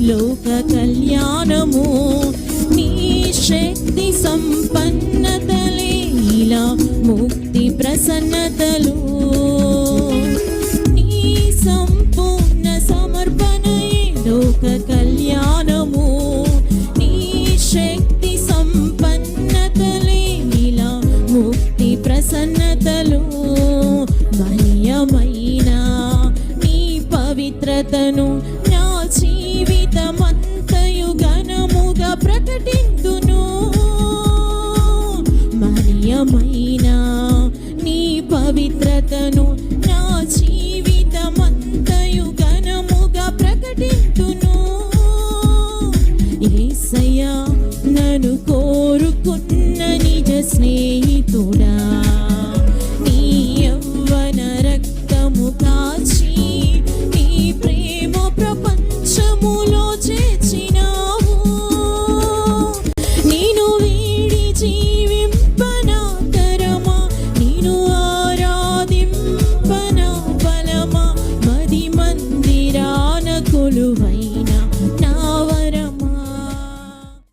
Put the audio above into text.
లోక కళ్యాణము నీ శక్తి సంపన్నతలే ఇలా ముక్తి ప్రసన్నతలు నీ సంపూర్ణ సమర్పణయే లోక కళ్యాణము నీ శక్తి సంపన్నతలే ఇలా ముక్తి ప్రసన్నతలు మహనీయమైన నీ పవిత్రతను నా జీవితమంతయు ఘనముగా ప్రకటింతును మహనీయమైన నీ పవిత్రతను నా